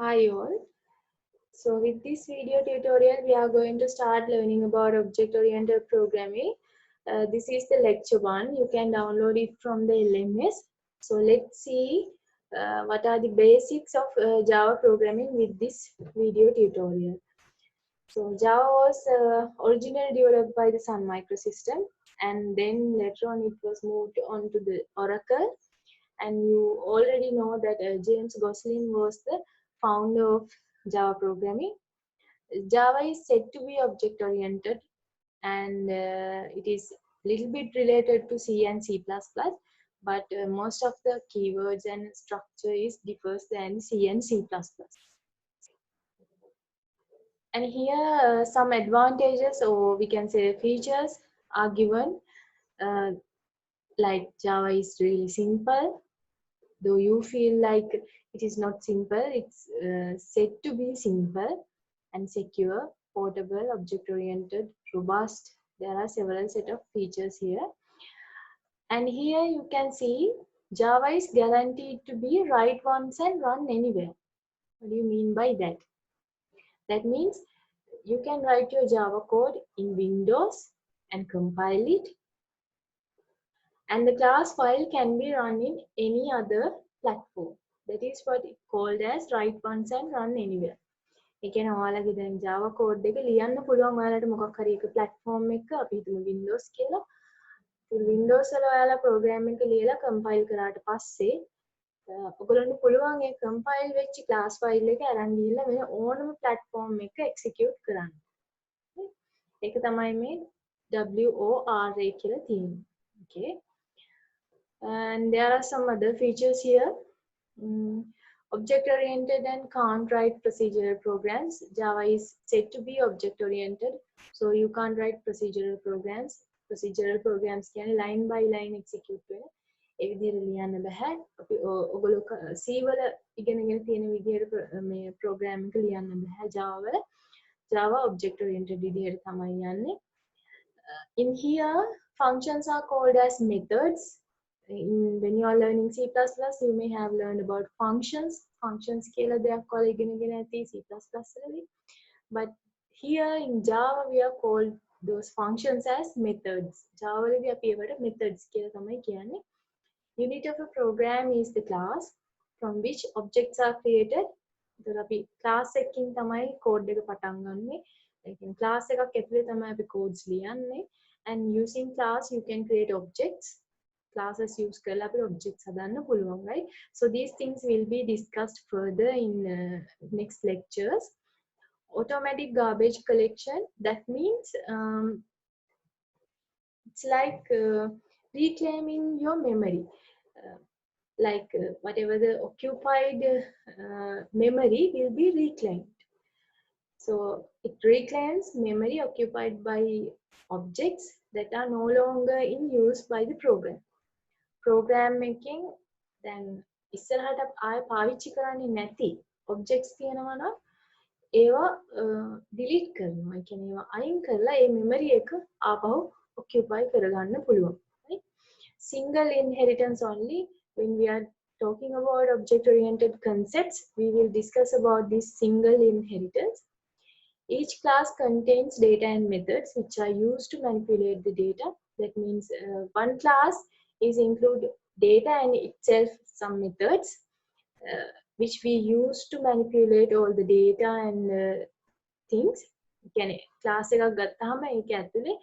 Hi all. So with this video tutorial, we are going to start learning about object-oriented programming. This is the lecture 1. You can download it from the LMS. So let's see what are the basics of Java programming with this video tutorial. So Java was originally developed by the Sun Microsystem, and then later on it was moved on to the Oracle. And you already know that James Gosling was the founder of Java programming. Java is said to be object oriented, and it is little bit related to C and C++, but most of the keywords and structure is differs than C and C++. And here some advantages, or we can say features, are given. uh, like Java is really simple, though you feel like it is not simple. It's said to be simple and secure, portable, object-oriented, robust. There are several set of features here. And here you can see Java is guaranteed to be write once and run anywhere. What do you mean by that? That means you can write your Java code in Windows and compile it, and the class file can be run in any other platform. That is what it called as write once and run anywhere. ඒ කියන්නේ ඔයාලගේ දැන් Java code එක ලියන්න පුළුවන් ඔයාලට මොකක් හරි එක platform එක අපි හිතමු Windows කියලා. ඉතින් Windows වල ඔයාලා program එක ලියලා compile කරාට පස්සේ ඔයගොල්ලන්ට පුළුවන් ඒ compile වෙච්ච class file එක අරන් ගිහිල්ලා වෙන ඕනම platform එක execute කරන්න. ඒක තමයි මේ WORA කියලා තියෙන්නේ. Okay. And there are some other features here. Object-oriented and can't write procedural programs. Java is said to be object-oriented, so you can't write procedural programs. Procedural programs can line by line execute වෙන. ඒ විදිහට ලියන්න බෑ. අපි ඔයගොල්ලෝ C වල ඉගෙනගෙන තියෙන විදිහට මේ program එක ලියන්න බෑ Java වල. Java object-oriented විදිහට තමයි යන්නේ. In here, functions are called as methods. When you are learning C++, you may have learned about functions. Functions කියලා දෙයක් ඔයාලා ඉගෙනගෙන ඇති C++ වලදී. But here in Java, we are called those functions as methods. Java වලදී අපි ඒවට methods කියලා තමයි කියන්නේ. Unit of a program is the class from which objects are created. ඒතර අපි class එකකින් තමයි code එක පටන් ගන්නෙ. ඒ කියන්නේ class එකක් ඇතුලේ තමයි අපි codes ලියන්නේ. And using class, you can create objects. Classes use කරලා අපිට objects හදන්න පුළුවන්, right? So these things will be discussed further in next lectures. Automatic garbage collection, that means it's like reclaiming your memory. Whatever the occupied memory will be reclaimed. So it reclaims memory occupied by objects that are no longer in use by the program. Program making, then ඉස්සරහට ආය පාවිච්චි කරන්නේ නැති objects තියෙනවා නම් ඒවා delete කරනවා. ඒ කියන්නේ ඒවා අයින් කරලා ඒ memory එක ආපහු occupy කරගන්න පුළුවන්. Right? Single inheritance only. When we are talking about object-oriented concepts, we will discuss about this single inheritance. Each class contains data and methods which are used to manipulate the data. That means one class is include data and itself some methods which we use to manipulate all the data and things. කියන්නේ class එකක් ගත්තාම ඒක ඇතුලේ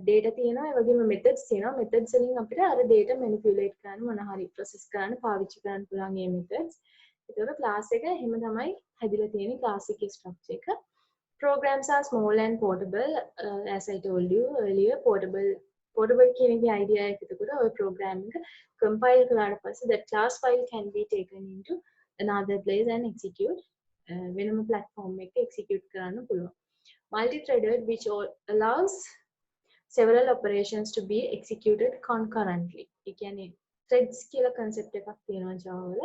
data තියෙනවා, ඒ වගේම methods තියෙනවා. methods වලින් අපිට අර data manipulate කරන්න මොන හරි process කරන්න පාවිච්චි කරන්න පුළුවන් මේ methods. ඒතකොට class එක එහෙම තමයි හැදිලා තියෙන්නේ class එකේ structure එක. Programs are small and portable. As I told you earlier, portable කියන එකේ idea එක එතකොට ඔය program එක compile කරාට පස්සේ that class file can be taken into another place and execute වෙනම platform එකක execute කරන්න පුළුවන්. Multi-threaded, which allows several operations to be executed concurrently. ඒ කියන්නේ threads කියලා concept එකක් තියෙනවා Java වල.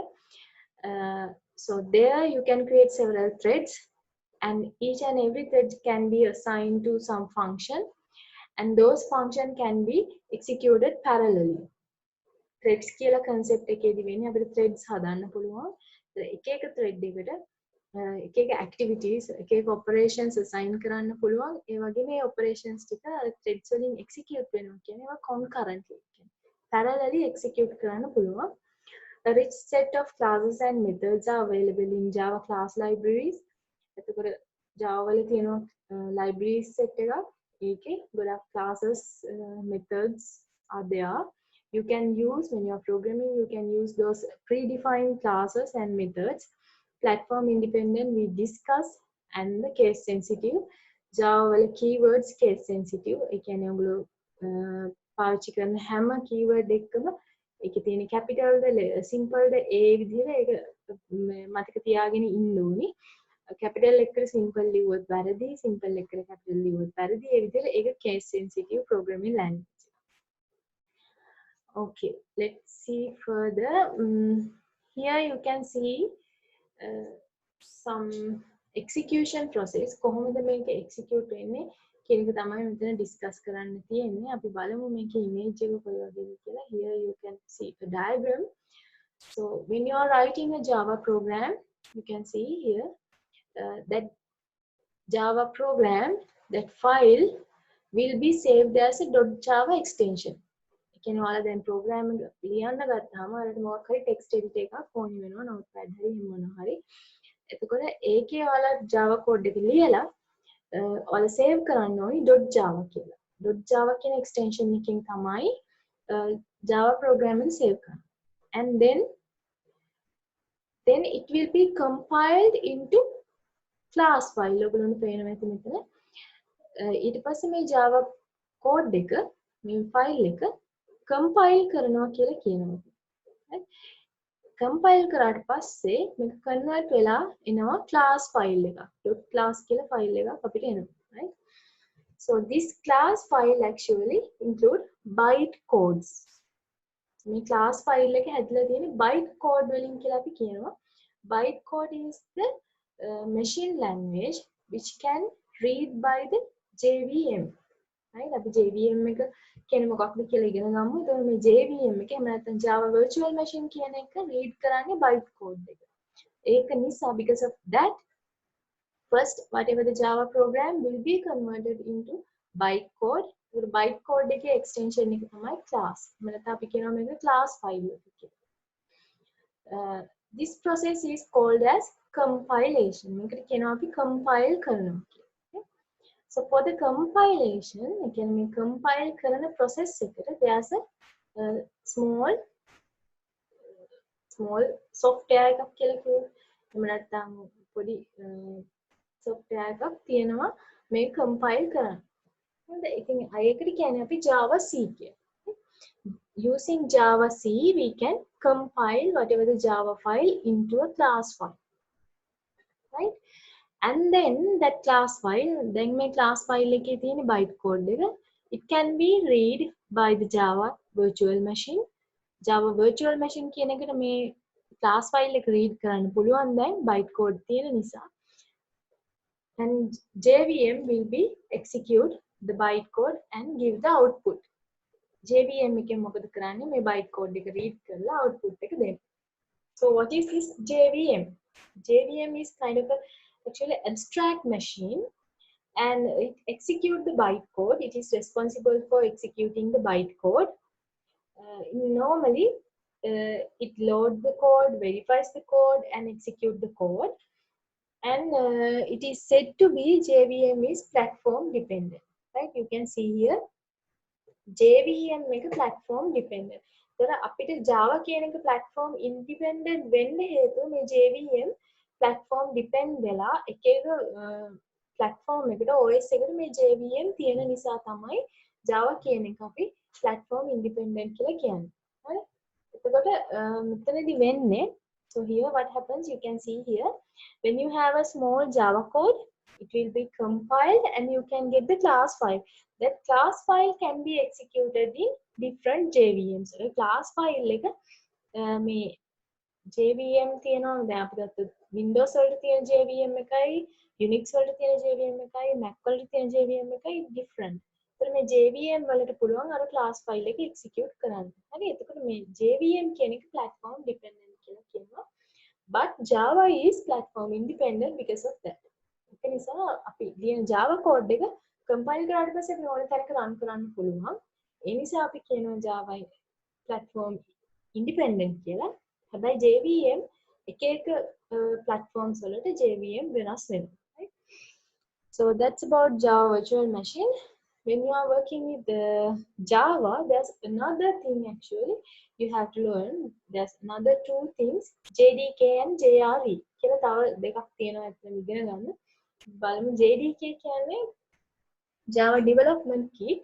So there you can create several threads, and each and every thread can be assigned to some function, and those function can be executed parallelly. Threads කියලා concept එකේදී වෙන්නේ අපිට threads හදන්න පුළුවන්. එක එක thread එකට එක එක activities එක එක operations assign කරන්න පුළුවන් ඒ වගේ මේ operations ටික threads වලින් execute වෙනවා කියන්නේ ඒවා concurrently parallelly execute කරන්න පුළුවන්. A rich set of classes and methods are available in Java class libraries. එතකොට Java වල තියෙනවා libraries set එකක්. ඒකේ ගොඩක් classes methods are there. You can use when you're programming, you can use those predefined classes and methods. Platform independent we discuss and the case sensitive. Java වල keywords case sensitive. ඒ කියන්නේ ඔයගොල්ලෝ පාවිච්චි කරන හැම keyword එකකම ඒකේ තියෙන capital ද simple ද ඒ විදිහට ඒක මතක තියාගෙන ඉන්න ඕනි. capital එකට simple ලිව්වොත් වැරදි, simple එකට capital ලිව්වොත් වැරදි. ඒ විදිහට ඒක case sensitive programming language. Okay, let's see further. Here you can see some execution process. කොහොමද මේක execute වෙන්නේ කියන එක තමයි මෙතන discuss කරන්න තියෙන්නේ. අපි බලමු මේකේ image එක කොයි වගේද කියලා. Here you can see a diagram. So when you are writing a Java program, you can see here that Java program, that file will be saved as a .java extension. කියන්නේ ඔයාලා දැන් program එක ලියන්න ගත්තාම ඔයාලට මොකක් හරි text editor එකක් ඕනි වෙනවා notepad හරි එහෙම මොනවා හරි. එතකොට ඒකේ ඔයාලා Java code එක ලියලා ඔයාලා save කරන්න ඕනි .java කියලා. .java කියන extension එකකින් තමයි Java program එක save කරන්නේ. And then it will be compiled into class file. ඔයගොල්ලන්ට පේනවා ඇති මෙතන. ඊට පස්සේ මේ Java code එක මේ file එක compile කරනවා කියලා කියනවා. right? compile කරාට පස්සේ මේක convert වෙලා එනවා class file එකක්. .class කියලා file එකක් අපිට එනවා. right? So this class file actually include byte codes. මේ class file එක හැදලා තියෙන්නේ byte code වලින් කියලා අපි කියනවා. Byte code is the machine language which can read by the JVM. right? අපි JVM එක කියන්නේ මොකක්ද කියලා ඉගෙන ගමු. එතකොට මේ JVM එක එහෙම නැත්නම් Java virtual machine කියන එක read කරන්නේ byte code එක. ඒක නිසා because of that first whatever the Java program will be converted into byte code. ඒකට byte code එකේ extension එක තමයි class. එහෙම නැත්නම් අපි කියනවා මේක class file එක කියලා. This process is called as compilation. මේකට කියනවා අපි compile කරනවා කියලා. So for the compilation, again, we compile karana process eකට there's a small software එකක් කියලා කියමු. එහෙම නැත්නම් පොඩි software එකක් තියෙනවා මේ compile කරන්න. හරිද? ඉතින් ඒකට කියන්නේ අපි Java C කියලා. Using Java C, we can compile whatever the Java file into a class file. Right? And then that class file, then my class file එකේ තියෙන byte code එක, it can be read by the Java virtual machine. Java virtual machine කියන එකට මේ class file එක read කරන්න පුළුවන් දැන් byte code තියෙන නිසා. And JVM will be execute the byte code and give the output. JVM එකෙන් මොකද කරන්නේ මේ byte code එක read කරලා output එක දෙන්න. So what is this JVM? JVM is kind of a actually abstract machine and it executes the byte code. It is responsible for executing the byte code. Normally, it loads the code, verifies the code and execute the code. And it is said to be JVM is platform dependent. Right? You can see here, JVM make a platform dependent. There are අපිට Java කියන එක platform independent වෙන්න හේතුව මේ JVM platform depend වෙලා එක එක platform එකට OS එකට මේ JVM තියෙන නිසා තමයි Java කියන එක අපි platform independent කියලා කියන්නේ. හරි? එතකොට මෙතනදී වෙන්නේ, so here what happens, you can see here, when you have a small Java code, it will be compiled and you can get the class file. That class file can be executed in different JVMs. class file එක මේ JVM තියෙනවා. දැන් අපි ගත්තොත් Windows වලට තියෙන JVM එකයි Unix වලට තියෙන JVM එකයි Mac වලට තියෙන JVM එකයි different. ඒතර මේ JVM වලට පුළුවන් අර class file එක execute කරන්න. හරි? එතකොට මේ JVM කියන එක platform dependent කියලා කියනවා. But Java is platform independent because of that. ඒක නිසා අපි ලියන Java code එක compile කරාට පස්සේ අපි ඕන තැනක run කරන්න පුළුවන්. ඒ නිසා අපි කියනවා Java platform independent කියලා. හැබැයි JVM එක එක platforms වලට JVM වෙනස් වෙනවා. Right? So that's about Java virtual machine. When you are working with Java, there's another thing actually you have to learn. There's another two things, JDK and JRE. කියලා තව දෙකක් තියෙනවා ඇත්තටම ඉගෙන ගන්න. බලමු JDK කියන්නේ Java Development Kit.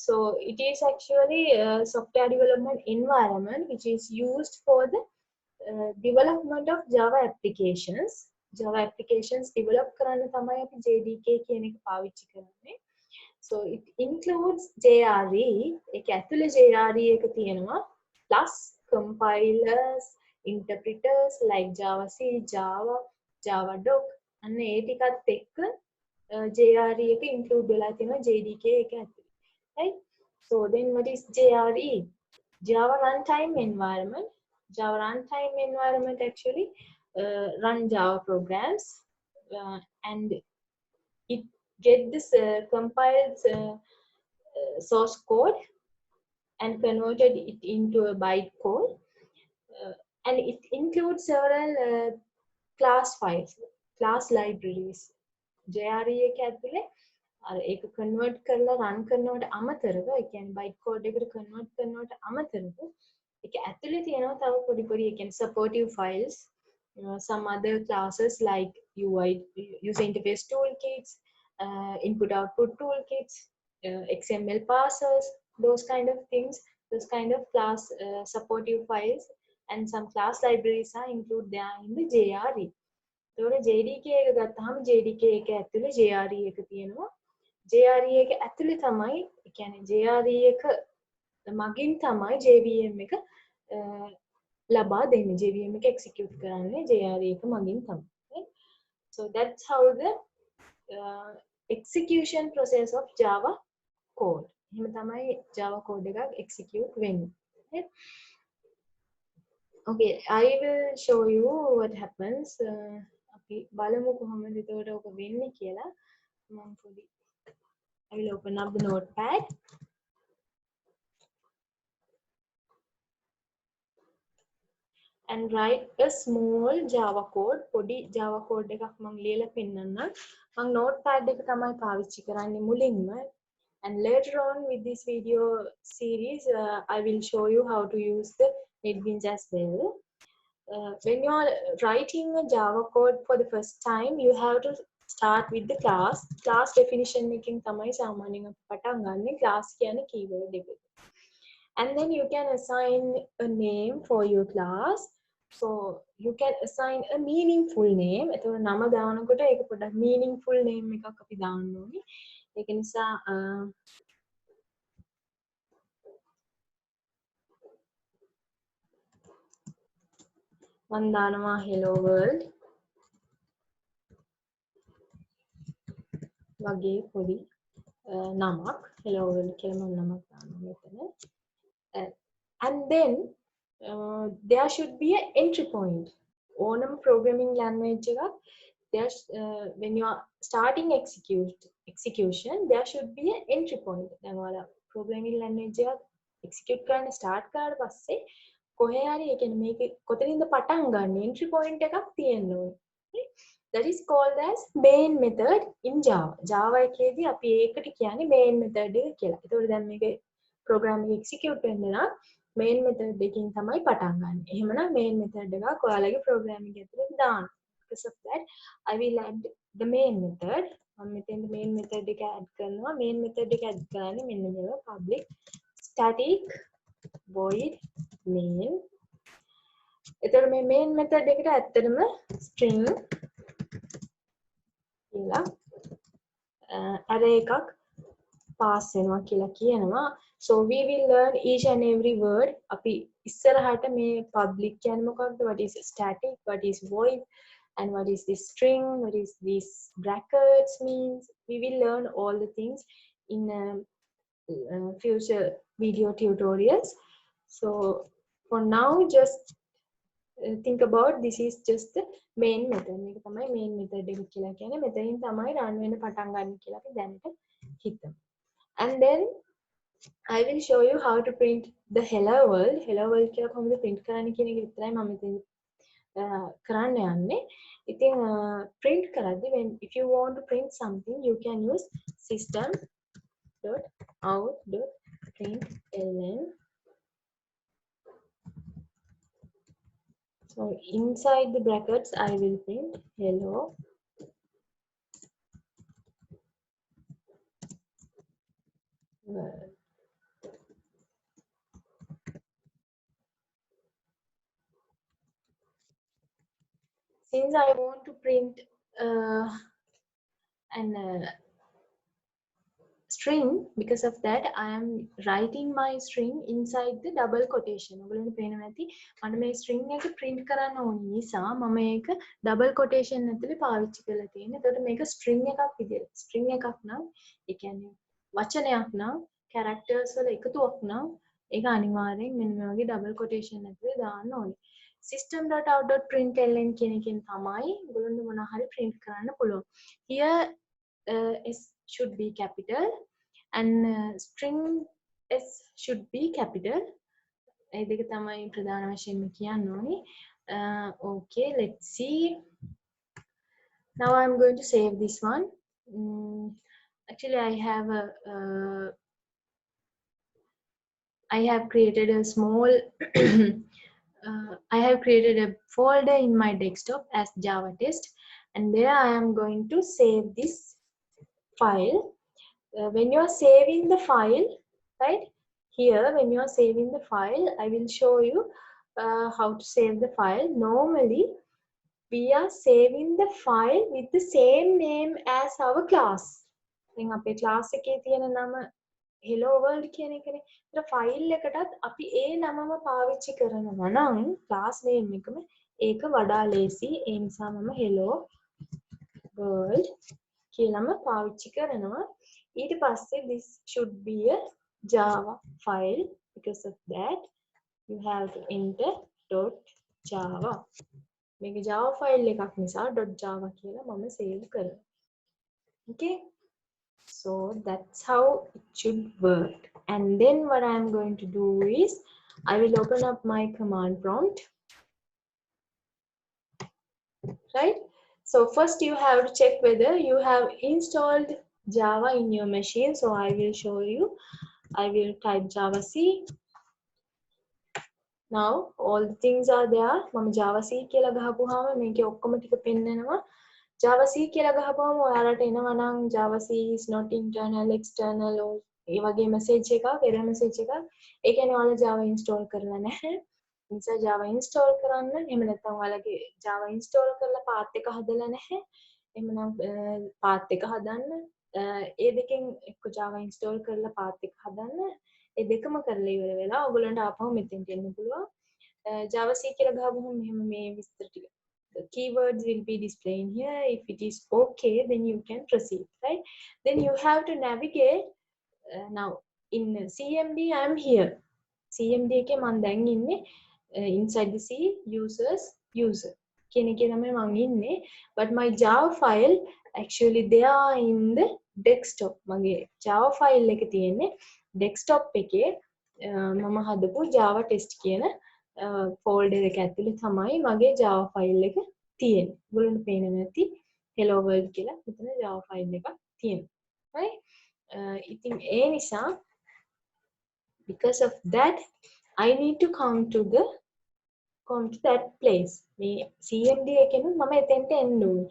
So it is actually a software development environment which is used for the development of Java applications. Java applications develop කරන්න තමයි අපි JDK කියන එක පාවිච්චි කරන්නේ. So it includes JRE. ඒක ඇතුලේ JRE එක තියෙනවා plus compilers, interpreters like JavaC, Java, JavaDoc අන්න ඒ ටිකත් එක්ක JRE එක include වෙලා තියෙනවා JDK එක ඇතුලේ. Right? So then what is JRE? Java runtime environment. Java runtime environment actually run Java programs and it get this compiled source code and converted it into a byte code and it includes several class files, class libraries. JRE එක ඇතුලේ අර ඒක convert කරලා run කරනවට අමතරව ඒ කියන්නේ byte code එකට convert කරනවට අමතරව ඒක ඇතුලේ තියෙනවා තව පොඩි පොඩි ඒ කියන්නේ supportive files, some other classes like UI user interface toolkits, input output toolkits, XML parsers, those kind of things, those kind of class supportive files and some class libraries are included there in the JRE. එතකොට JDK එක ගත්තාම JDK එක ඇතුලේ JRE එක තියෙනවා. JRE එක ඇතුලේ තමයි ඒ කියන්නේ JRE එක මගින් තමයි JVM එක ලබා දෙන්නේ. JVM එක execute කරන්නේ JRE එක මගින් තමයි. So that's how the execution process of Java code. එහෙම තමයි Java code එකක් execute වෙන්නේ. Okay, I will show you what happens. අපි බලමු කොහොමද ඒකට ඔක වෙන්නේ කියලා. මම පොඩි I will open up the notepad. And write a small Java code. පොඩි Java code එකක් මම ලියලා පෙන්නන්නම්. මම notepad එක තමයි පාවිච්චි කරන්නේ මුලින්ම. And later on with this video series, I will show you how to use the NetBeans as well. When you are writing a Java code for the first time, you have to start with the class. Class definition එකෙන් තමයි සාමාන්‍යයෙන් පටන් ගන්න. class කියන්නේ keyword එක. And then you can assign a name for your class. So you can assign a meaningful name. එතකොට නම දානකොට ඒක පොඩ්ඩක් meaningful name එකක් අපි දාන්න ඕනේ. ඒක නිසා මම දානවා hello world වගේ පොඩි නමක් hello world කියලා මම නමක් දානවා මෙතන. And then there should be an entry point. ඕනම programming language එකක් there's when you are starting execution there should be an entry point. දැන් ඔයාලා programming language එකක් execute කරන්න start කරාට පස්සේ කොහේ හරි ඒ කියන්නේ මේක කොතනින්ද පටන් ගන්න entry point එකක් තියෙන්න ඕනේ. That is called as main method in Java. Java එකේදී අපි ඒකට කියන්නේ main method එක කියලා. ඒතකොට දැන් මේකේ program එක execute වෙන්න නම් main method එකකින් තමයි පටන් ගන්න. එහෙමනම් main method එකක් ඔයාලගේ program එක ඇතුලේ දාන්න. Because of that, I will add the main method. මම මෙතෙන් main method එක add කරනවා. main method එක add කරන්නේ මෙන්න මේව public static void main. එතකොට මේ main method එකට ඇත්තටම string කියලා array එකක් pass වෙනවා කියලා කියනවා. So we will learn each and every word. අපි ඉස්සරහට මේ public කියන්නේ මොකක්ද? What is static? What is void? And what is this string? What is this brackets means? We will learn all the things in future video tutorials. So for now, just think about this is just the main method. මේක තමයි main method එක කියලා කියන්නේ. මෙතනින් තමයි run වෙන්න පටන් ගන්න කියලා අපි දැනට හිතමු. And then I will show you how to print the hello world. Hello world කියලා කොහොමද print කරන්න කියන එක විතරයි මම මෙතන කරන්න යන්නේ. ඉතින් print කරද්දී when if you want to print something you can use system.out.println. So inside the brackets I will print hello world. Since I want to print an string, because of that I am writing my string inside the double quotation. ඔයගොල්ලන්ට පේනවා ඇති මට මේ string එක print කරන්න ඕන නිසා මම ඒක double quotation ඇතුලේ පාවිච්චි කරලා තියෙනවා. එතකොට මේක string එකක් විදියට. string එකක් නම් ඒ කියන්නේ වචනයක් නම් characters වල එකතුවක් නම් ඒක අනිවාර්යෙන් මෙන්න මේ වගේ double quotation ඇතුලේ දාන්න ඕනේ. system.out.println කියන එකෙන් තමයි ඔයගොල්ලන්ට මොනවා හරි print කරන්න පුළුවන්. Here S should be capital and string S should be capital. ඒ දෙක තමයි ප්‍රධාන වශයෙන්ම කියන්න ඕනේ. Okay, let's see. Now I'm going to save this one. Actually I have created a small I have created a folder in my desktop as Java test, and there I am going to save this file. When you are saving the file, right here, when you are saving the file, I will show you how to save the file. Normally we are saving the file with the same name as our class. දැන් අපේ class එකේ තියෙන නම hello world කියන එකනේ. ඒතර file එකටත් අපි ඒ නමම පාවිච්චි කරනවා නම් class name එකම ඒක වඩා ලේසි. ඒ නිසා මම hello world කියලාම පාවිච්චි කරනවා. ඊට පස්සේ this should be a Java file. Because of that you have to enter .java. මේක Java file එකක් නිසා .java කියලා මම save කරනවා. Okay, so that's how it should work. And then what I am going to do is I will open up my command prompt, right? So first you have to check whether you have installed Java in your machine. So I will show you. I will type Java C. Now all the things are there. මම Java C කියලා ගහපුවාම මේකේ ඔක්කොම ටික පෙන්නනවා. Java C කියලා ගහපුවාම ඔයාලට එනවා නම් Java C is not internal, external or ඒ වගේ message එකක්, error message එකක්. ඒ කියන්නේ ඔයාලා Java install කරලා නැහැ. ඒ නිසා Java install කරන්න. එහෙම නැත්නම් ඔයාලගේ Java install කරලා path එක හදලා නැහැ. එහෙමනම් path එක හදන්න. ඒ දෙකෙන් එක්ක Java install කරලා path එක හදන්න. ඒ දෙකම කරලා ඉවර වෙලා ඔයගොල්ලන්ට ආපහු මෙතෙන්ට එන්න පුළුවන්. Java C කියලා ගහපුවම මෙහෙම මේ විස්තර ටික the keywords will be displaying here. If it is okay, then you can proceed, right? Then you have to navigate. Now in CMD I am here. CMD එකේ මම දැන් ඉන්නේ inside the C users user කියන එකේ තමයි මම ඉන්නේ. But my Java file actually they are in the desktop. මගේ Java file එක තියෙන්නේ desktop එකේ මම හදපු Java test කියන folder එක ඇතුලේ තමයි මගේ Java file එක තියෙන්නේ. ඔයගොල්ලන්ට පේනවා ඇති hello world කියලා මෙතන Java file එකක් තියෙනවා. right? ඉතින් ඒ නිසා because of that I need to come to that place. මේ CMD එකෙනුත් මම එතෙන්ට එන්න ඕනේ.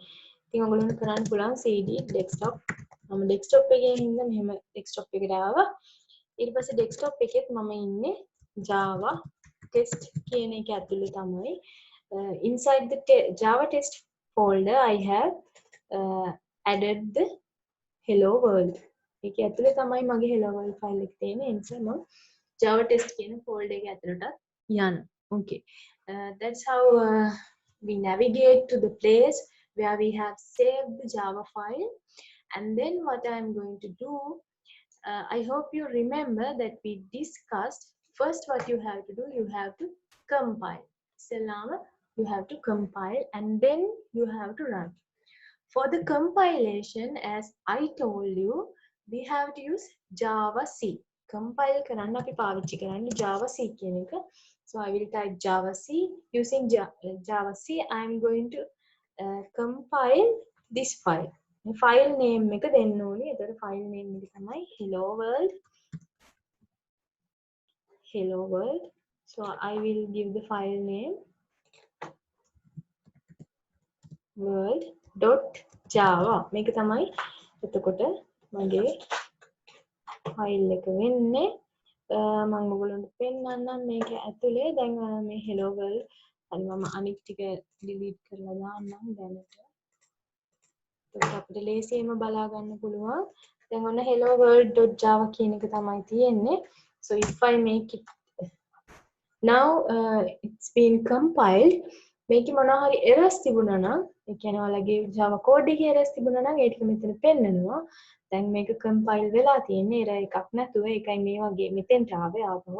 ඉතින් ඔයගොල්ලන්ට කරන්න පුළුවන් CD desktop. මම desktop එකේ ඉන්න මෙහෙම desktop එකට ආවා. ඊට පස්සේ desktop එකෙත් මම ඉන්නේ Java test කියන එක ඇතුලේ තමයි. Inside the Java test folder I have added the hello world. ඒක ඇතුලේ තමයි මගේ hello world file එක තියෙන්නේ. ඒ නිසා මම Java test කියන folder එක ඇතුලට යන්න. Okay. That's how we navigate to the place where we have saved the Java file. And then what I'm going to do, I hope you remember that we discussed first what you have to do, you have to compile. ඉස්සෙල්ලාම you have to compile and then you have to run. For the compilation, as I told you, we have to use Java C. Compile කරන්න අපි පාවිච්චි කරන්නේ Java C කියන එක. So I will type Java C. Using Java C, I am going to compile this file. File name එක දෙන්න ඕනේ. එතකොට file name එක තමයි hello world. So I will give the file name world.java. මේක තමයි එතකොට මගේ ෆයිල් එක වෙන්නේ. මම ඔයගොල්ලන්ට පෙන්නන්නම් මේක ඇතුලේ දැන් මේ hello world හරි මම අනිත් ටික delete කරලා දාන්නම් දැනට. එතකොට අපිට ලේසියෙන්ම බලා ගන්න පුළුවන්. දැන් ඔන්න hello world.java කියන එක තමයි තියෙන්නේ. So if I make it now, it's been compiled. මේකේ මොනවා හරි errors තිබුණා නම් ඒ කියන්නේ ඔයාලගේ Java code එකේ errors තිබුණා නම් ඒ ටික මෙතන පෙන්නනවා. දැන් මේක compile වෙලා තියෙන්නේ error එකක් නැතුව. ඒකයි මේ වගේ මෙතෙන්ට ආවේ ආවම.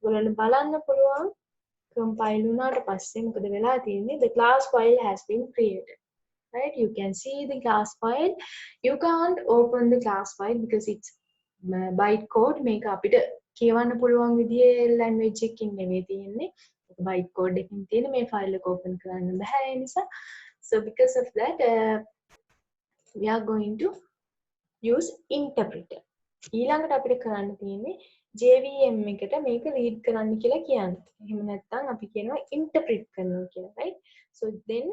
ඔයගොල්ලන්ට බලන්න පුළුවන් compile වුණාට පස්සේ මොකද වෙලා තියෙන්නේ? The class file has been created. Right? You can see the class file. You can't open the class file because it's bytecode. මේක අපිට කියවන්න පුළුවන් විදිහේ language එකකින් නෙවෙයි තියෙන්නේ. bytecode එකකින් තියෙන මේ file එක open කරන්න බෑ ඒ නිසා. So because of that, we are going to use interpreter. ඊළඟට අපිට කරන්න තියෙන්නේ JVM එකට මේක read කරන්න කියලා කියන්නේ. එහෙම නැත්නම් අපි කියනවා interpret කරනවා කියලා, right? So then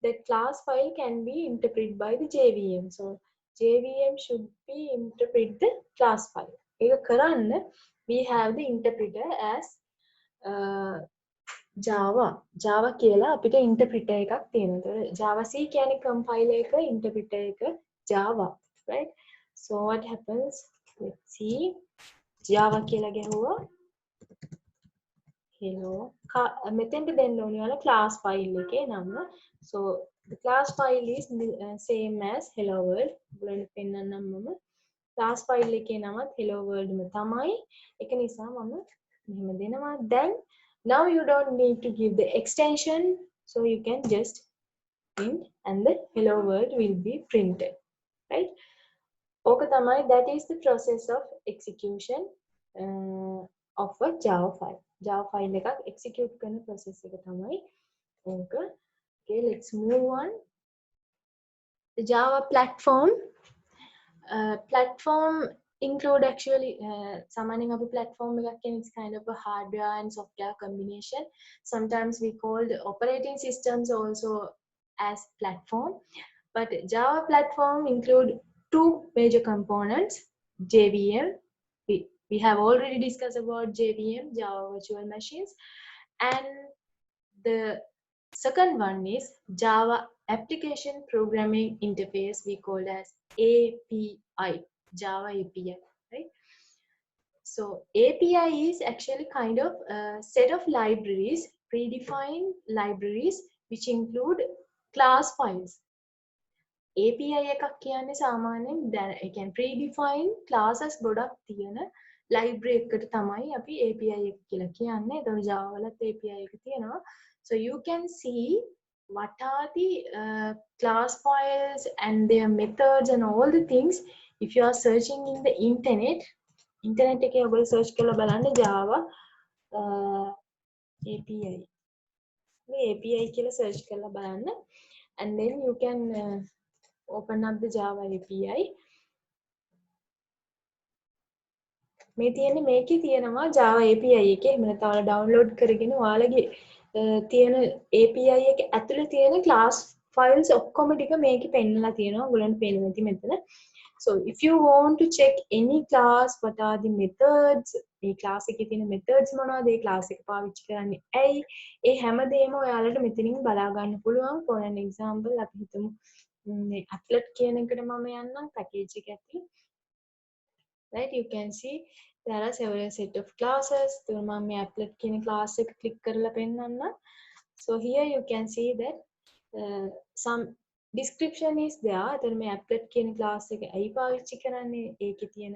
the class file can be interpreted by the JVM. So JVM should be interpret the class file. ඒක කරන්න we have the interpreter as Java කියලා අපිට interpreter එකක් තියෙනවා. Java C කියන්නේ compiler එක, interpreter එක Java, right? So what happens? Let's see. Java කියලා ගැහුවා. Hello. මෙතෙන්ට දෙන්න ඕනේ ඔයාලා class file එකේ නම. So the class file is same as hello world. ඔයගොල්ලන්ට පෙන්නන්නම් මම. class file එකේ නමත් hello world ම තමයි. ඒක නිසා මම මෙහෙම දෙනවා. Then now you don't need to give the extension, so you can just print and the hello world will be printed, right? Okay, that is the process of execution of a Java file. Java file එක execute කරන process එක තමයි. Okay, let's move on. The Java platform. Platform include actually samaning of a platform it's kind of a hardware and software combination. Sometimes we call the operating systems also as platform, but Java platform include two major components. JVM, we have already discussed about JVM, Java virtual machines, and the second one is Java application programming interface, we call as API, Java API, right? So API is actually kind of a set of libraries, predefined libraries, which include class files. API එකක් කියන්නේ සාමාන්‍යයෙන් දැන් ඒ කියන්නේ predefined classes ගොඩක් තියෙන library එකකට තමයි අපි API එක කියලා කියන්නේ. ඒතකොට Java වලත් API එක තියෙනවා. So you can see what are the class files and their methods and all the things if you are searching in the internet එකේ ඔයගොල්ලෝ search කරලා බලන්න Java API. මේ API කියලා search කරලා බලන්න and then you can open up the Java API. මේ තියෙන්නේ මේකේ තියෙනවා Java API එකේ එහෙම නැත්නම් ඔයාලා download කරගෙන ඔයාලගේ තියෙන API එක ඇතුලේ තියෙන class files ඔක්කොම ටික මේකේ පෙන්නලා තියෙනවා. ඔයගොල්ලන්ට පේනවා ඉතින් මෙතන. So if you want to check any class, what are the methods? මේ class එකේ තියෙන methods මොනවද? ඒ class එක පාවිච්චි කරන්නේ ඇයි? ඒ හැමදේම ඔයාලට මෙතනින් බලා ගන්න පුළුවන්. For an example, අපි හිතමු මේ applet කියන එකට මම යන්නම් package එක ඇතුලේ. Right, you can see there are several set of classes. So මම මේ applet කියන class එක click කරලා පෙන්නන්න. So here you can see that some description is there. එතන මේ applet කියන class එක ඇයි පාවිච්චි කරන්නේ? ඒකේ තියෙන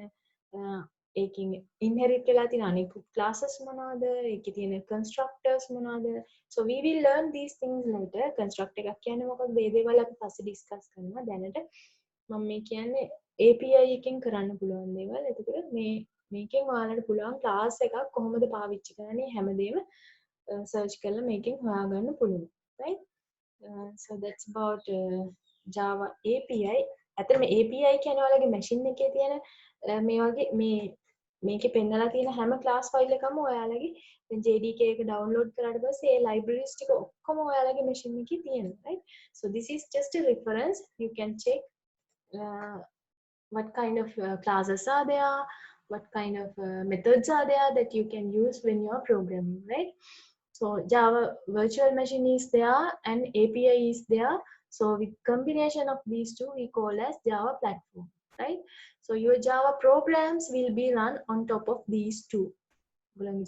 ඒකින් inherit වෙලා තියෙන අනිකුත් classes මොනවාද ඒකේ තියෙන constructors මොනවාද so we will learn these things later constructor එකක් කියන්නේ මොකක්ද ඒ දේවල් අපි පස්සේ discuss කරනවා දැනට මම මේ කියන්නේ API එකෙන් කරන්න පුළුවන් දේවල් එතකොට මේකෙන් ඔයාලට පුළුවන් class එකක් කොහොමද පාවිච්චි කරන්නේ හැමදේම search කරලා මේකෙන් හොයාගන්න පුළුවන් right so that's about Java API ඇත්තටම API කියන්නේ ඔයාලගේ machine එකේ තියෙන මේ වගේ මේකේ පෙන්නලා තියෙන හැම class file එකම ඔයාලගේ දැන් JDK එක download කරාට පස්සේ ඒ libraries ටික ඔක්කොම ඔයාලගේ machine එකේ තියෙනවා right so this is just a reference you can check what kind of classes are there what kind of methods are there that you can use when you are programming right so Java virtual machine is there and API is there so with combination of these two we call as Java platform right so your Java programs will be run on top of these two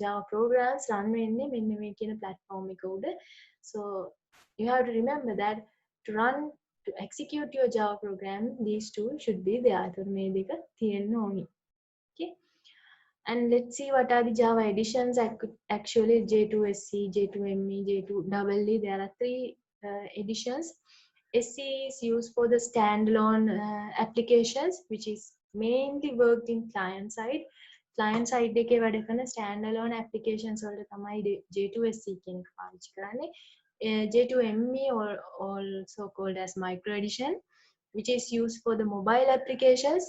Java programs run වෙන්නේ මෙන්න මේ කියන platform එක උඩ so you have to remember that to execute your Java program these two should be there එතකොට මේ දෙක තියෙන්න ඕනි okay and let's see what are the Java editions actually J2SE J2ME J2EE there are three editions SE is used for the standalone applications which is mainly worked in client side එකේ වැඩ කරන standalone applications වලට තමයි J2SE කියන එක පාවිච්චි කරන්නේ J2ME or also called as micro edition which is used for the mobile applications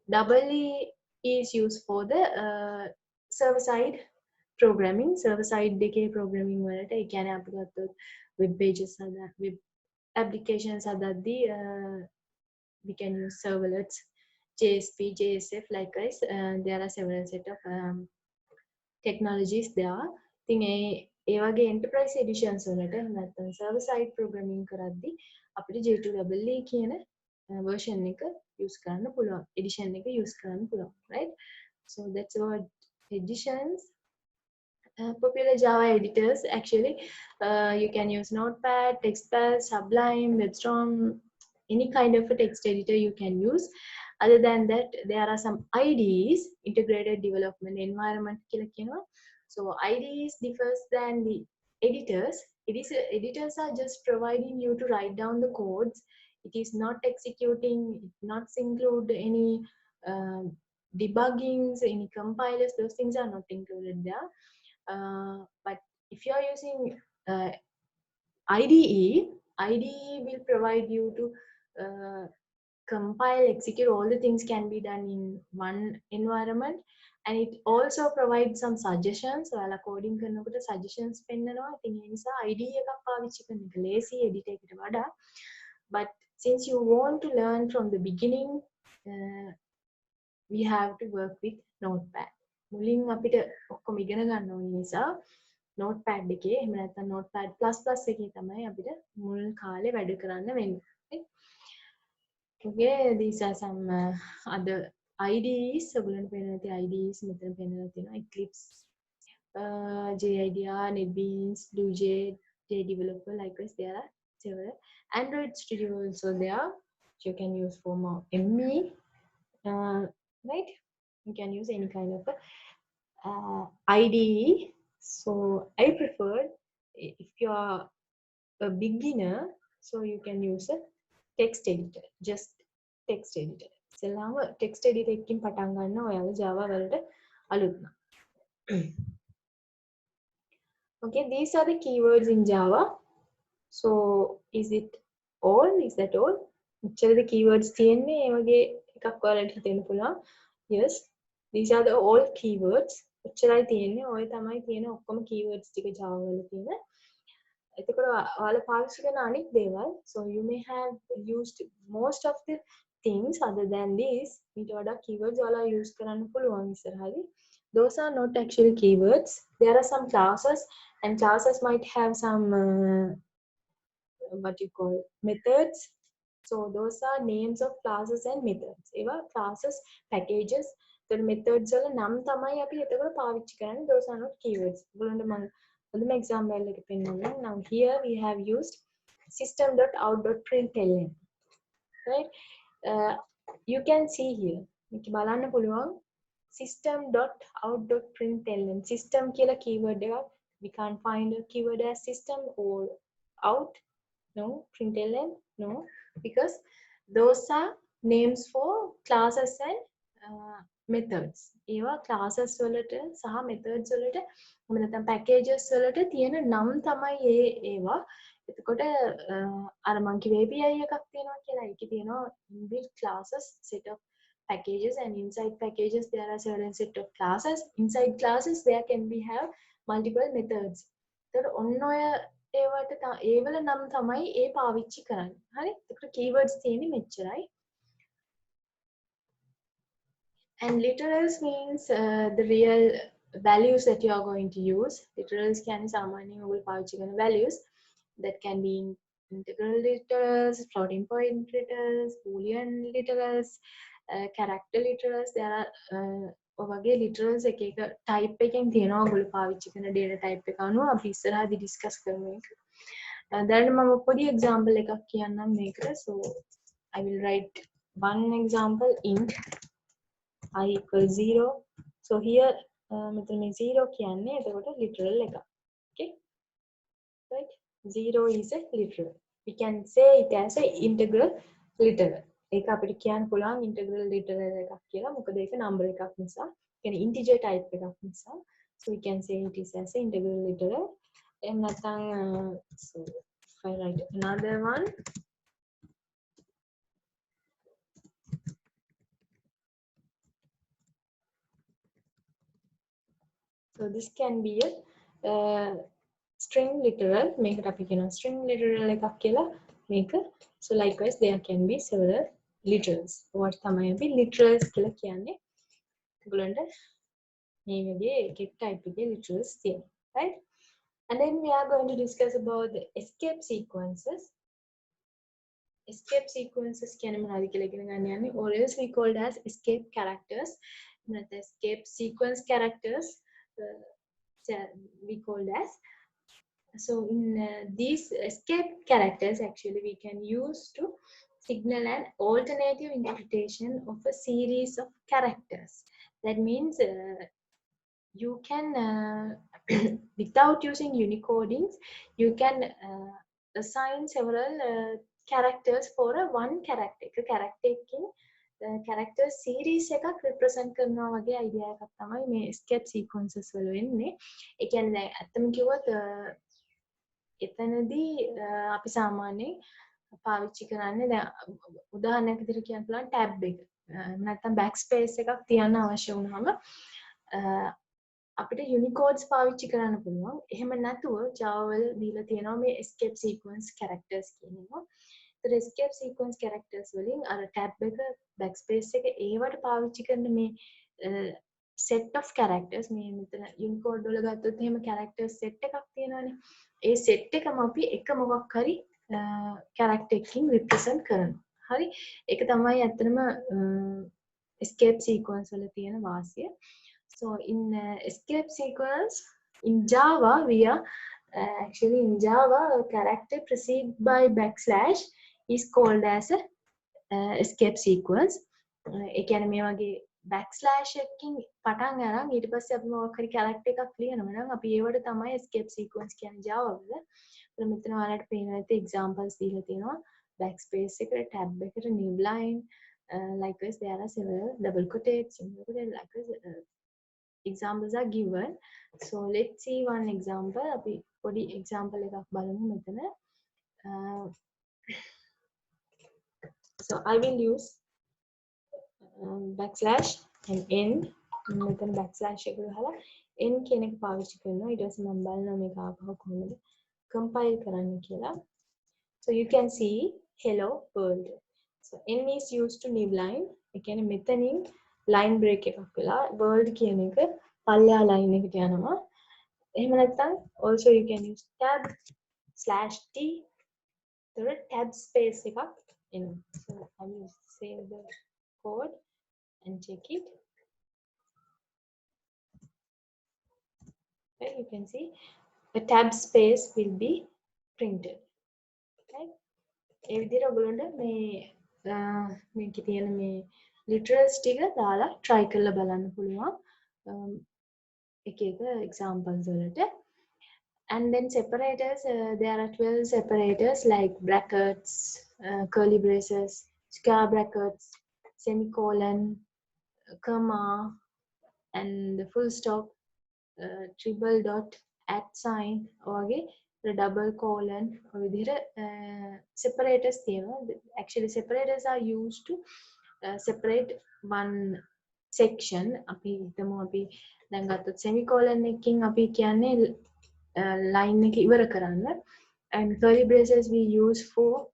EE is used for the server side programming server side එකේ programming වලට ඒ කියන්නේ අපි ගත්තොත් web pages web applications හදද්දී we can use servlets JSP JSF likewise there are several set of technologies there ඉතින් ඒ වගේ enterprise editions වලට නැත්නම් server side programming කරද්දී අපිට J2EE කියන version එක use කරන්න පුළුවන් edition එක use කරන්න පුළුවන් right so that's about editions popular Java editors actually you can use Notepad, TextPad, Sublime, WebStorm, any kind of a text editor you can use. Other than that, there are some IDEs, integrated development environment. So IDEs differs than the editors. Editors are just providing you to write down the codes. It is not executing, it not include any debuggings, any compilers. Those things are not included there. But if you are using IDE will provide you to compile, execute, all the things can be done in one environment and it also provides some suggestions ඔයාලා coding කරනකොට suggestions පෙන්නනවා ඉතින් ඒ නිසා IDE එකක් පාවිච්චි කරන එක lazy editor එකට වඩා but since you want to learn from the beginning we have to work with Notepad මුලින් අපිට ඔක්කොම ඉගෙන ගන්න ඕන නිසා Notepad එකේ එහෙම නැත්නම් Notepad++ එකේ තමයි අපිට මුල් කාලේ වැඩ කරන්න වෙන්නේ okay these are some other IDEs ඔයගොල්ලන්ට පේනවා ඇති IDEs මෙතන පේනවා තියෙනවා Eclipse JIDR NetBeans BlueJ JDeveloper likewise there are several Android Studio also there which you can use for more ME right you can use any kind of IDE so I prefer if you are a beginner so you can use a text editor just text editor ඉතින්ලාම text editor එකකින් පටන් ගන්න ඔයාලා Java වලට අලුත් නම් okay these are the keywords in Java so is that all මෙච්චරද keywords තියෙන්නේ ඒ වගේ එකක් ඔයාලට හිතෙන්න පුළුවන් yes these are the all keywords ඔච්චරයි තියෙන්නේ ඔය තමයි තියෙන ඔක්කොම keywords ටික Java වල තියෙන එතකොට ඔයාලා පාවිච්චි කරන අනිත් දේවල් so you may have used most of the things other than this ඊට වඩා keywords ඔයාලා use කරන්න පුළුවන් ඉස්සරහදී those are not actually keywords there are some classes and classes might have some what you call methods so those are names of classes and methods ඒවා classes packages the methods වල නම් තමයි අපි එතකොට පාවිච්චි කරන්නේ those are not keywords ඔයගොල්ලන්ට මම හොඳම example එක පෙන්නන්නම් now here we have used system.out.println right you can see here මේක බලන්න පුළුවන් system.out.println. System කියලා keyword එකක්. We can't find a keyword as system or out. No, println, no, because those are names for classes and methods. ඒවා classes වලට සහ methods වලට එහෙම නැත්නම් packages වලට තියෙන නම් තමයි ඒවා. එතකොට අර මං කිව්වේ API එකක් තියෙනවා කියලා. ඒකේ තියෙනවා inbuilt classes, set of packages, and inside packages there are certain set of classes. Inside classes there can be have multiple methods. එතකොට ඔන්න ඔය ඒවට ඒවල නම් තමයි ඒ පාවිච්චි කරන්නේ. හරි? එතකොට keywords තියෙන්නේ මෙච්චරයි. And literals means the real values that you are going to use. Literals කියන්නේ සාමාන්‍යයෙන් ඔයගොල්ලෝ පාවිච්චි කරන values that can be integral literals, floating point literals, boolean literals, character literals. There are ඔයගේ literals එක එක type එකෙන් තියෙනවා ඔයගොල්ලෝ පාවිච්චි කරන data type එක අනුව අපි ඉස්සරහදී discuss කරමු ඒක. දැන් මම පොඩි example එකක් කියන්නම් මේකට. So I will write one example int I equals 0. So here මෙතන මේ 0 කියන්නේ එතකොට literal එක. Okay? Right? 0 is a literal. We can say it as a integral literal. ඒක අපිට කියන්න පුළුවන් integral literal එකක් කියලා. මොකද ඒක number එකක් නිසා. කියන්නේ integer type එකක් නිසා. So we can say it is as a integral literal. එහෙම නැත්නම් so if I write another one. So this can be a string literal. මේකට අපි කියනවා string literal එකක් කියලා මේක. So likewise there can be several literals. what තමයි අපි literals කියලා කියන්නේ. ඒගොල්ලන්ට මේ වගේ එක type එකේ literals තියෙනවා. Right? And then we are going to discuss about the escape sequences. Escape sequences කියන්නේ මොනවද කියලා ඉගෙන ගන්න යන්නේ. Or else we called as escape characters. Not escape sequence characters. We called as. So in these escape characters actually we can use to signal an alternative interpretation of a series of characters. That means you can without using unicodings you can assign several characters for a one character. එක character එකකින් character series එකක් represent කරනවා වගේ idea එකක් තමයි මේ escape sequences වල වෙන්නේ. ඒ කියන්නේ දැන් අත්තම කිව්වොත් එතනදී අපි සාමාන්‍යයෙන් පාවිච්චි කරන්නේ දැන් උදාහරණයක් විදිහට කියන්න පුළුවන් tab එක. නැත්නම් backspace එකක් තියන්න අවශ්‍ය වුණාම අපිට Unicodes පාවිච්චි කරන්න පුළුවන්. එහෙම නැතුව Java වල දීලා තියෙනවා මේ escape sequence characters කියන ඒවා. ඒතර escape sequence characters වලින් අර tab එක backspace එක ඒවට පාවිච්චි කරන මේ set of characters මේ මෙතන Unicode වල ගත්තොත් එහෙම characters set එකක් තියෙනවානේ. ඒ set එකම අපි එක මොකක් හරි character එකකින් represent කරනවා. හරි? ඒක තමයි ඇත්තටම escape sequence වල තියෙන වාසිය. So in escape sequence in Java we are actually in Java a character preceded by backslash is called as a escape sequence. ඒ කියන්නේ මේ වගේ backslash එකකින් පටන් අරන් ඊට පස්සේ අපි මොකක් හරි character එකක් ලියනවා නම් අපි ඒවට තමයි escape sequence කියන්නේ Java වල. ඒත් මෙතන ඔයාලට පේනවා ඇති examples දීලා තියෙනවා backspace එකට tab එකට new line likewise there are several double quotes likewise examples are given. So let's see one example. අපි පොඩි example එකක් බලමු මෙතන. So I will use backslash and n. මෙතන backslash එක ගහලා n කියන එක පාවිච්චි කරනවා. ඊට පස්සේ මම බලනවා මේක ආපහු කොහොමද compile කරන්න කියලා. So you can see hello world. So n is used to new line. ඒ කියන්නේ මෙතනින් line break එකක් වෙලා world කියන එක පල්ලෙහා line එකට යනවා. එහෙම නැත්නම් also you can use tab /t. there tab space එකක් එනවා. So I will save the code and check it. Okay, you can see the tab space will be printed. Right? ඒ විදිහට ඔයගොල්ලන්ට මේකේ තියෙන මේ literals ටික දාලා try කරලා බලන්න පුළුවන්. එක එක examples වලට. And then separators, there are 12 separators like brackets, curly braces, square brackets, semicolon, comma, and the full stop, triple dot, at sign වගේ double colon ඔය විදිහට separators තියෙනවා. Actually separators are used to separate one section. අපි හිතමු අපි දැන් ගත්තොත් semicolon එකකින් අපි කියන්නේ line එක ඉවර කරන්න. And curly braces we use for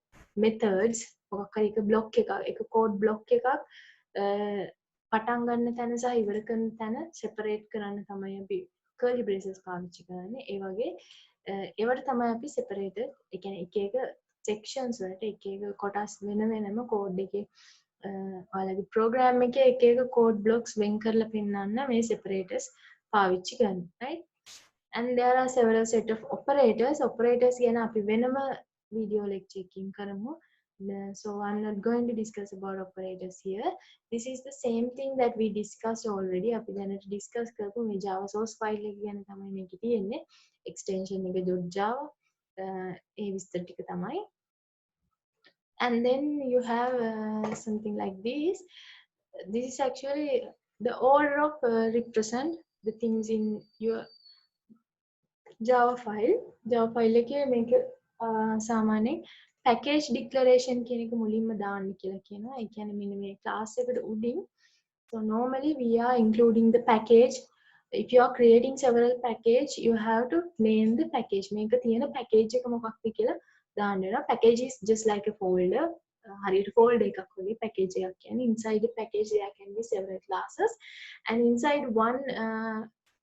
methods. මොකක් හරි එක block එකක් එක code block එකක් පටන් ගන්න තැන සහ ඉවර කරන තැන separate කරන්න තමයි අපි curly braces පාවිච්චි කරන්නේ. ඒ වගේ ඒවට තමයි අපි separated, ඒ කියන්නේ එක එක sections වලට එක එක කොටස් වෙන වෙනම code එකේ ඔයාලගේ program එකේ එක එක code blocks වෙන් කරලා පෙන්නන්න මේ separators පාවිච්චි කරන්නේ, right? And there are several set of operators. Operators ගැන අපි වෙනම video lecture එකකින් කරමු. So I'm not going to discuss about operators here. This is the same thing that we discussed already. අපි දැනට discuss කරපු මේ Java source file එක ගැන තමයි මේකේ තියෙන්නේ. Extension එක .java. ඒ විස්තර ටික තමයි. And then you have something like this. This is actually the order of represent the things in your Java file. Java file එකේ මේක සාමාන්‍යයෙන් package declaration කියන එක මුලින්ම දාන්න කියලා කියනවා. ඒ කියන්නේ මෙන්න මේ class එකට උඩින්. So normally we are including the package. If you are creating several package, you have to name the package. මේක තියෙන package එක මොකක්ද කියලා දාන්න වෙනවා. Package is just like a folder. හරියට folder එකක් වගේ package එකක් කියන්නේ. Inside the package there can be several classes, and inside one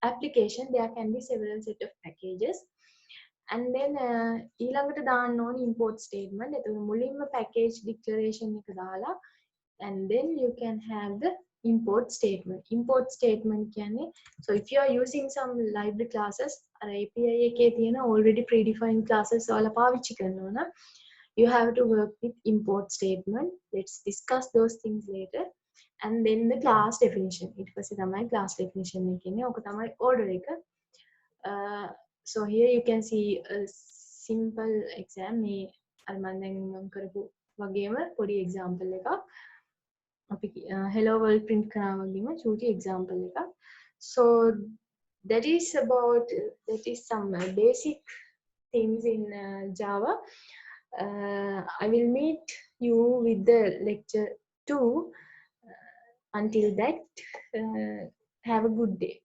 application there can be several set of packages. And then ඊළඟට දාන්න ඕනේ import statement. එතකොට මුලින්ම package declaration එක දාලා, and then you can have the import statement. Import statement කියන්නේ, so if you are using some library classes අර API එකේ තියෙන already predefined classes ඔයාලා පාවිච්චි කරනවා නම් you have to work with import statement. Let's discuss those things later. And then the class definition. ඊට පස්සේ තමයි class definition එක ඉන්නේ. ඕක තමයි order එක. So here you can see a simple exam. මේ අර මම දැන් මම කරපු වගේම පොඩි example එකක්. අපි hello world print කරා වගේම චූටි example එකක්. So that is some basic things in Java. I will meet you with the lecture 2. Until that, have a good day.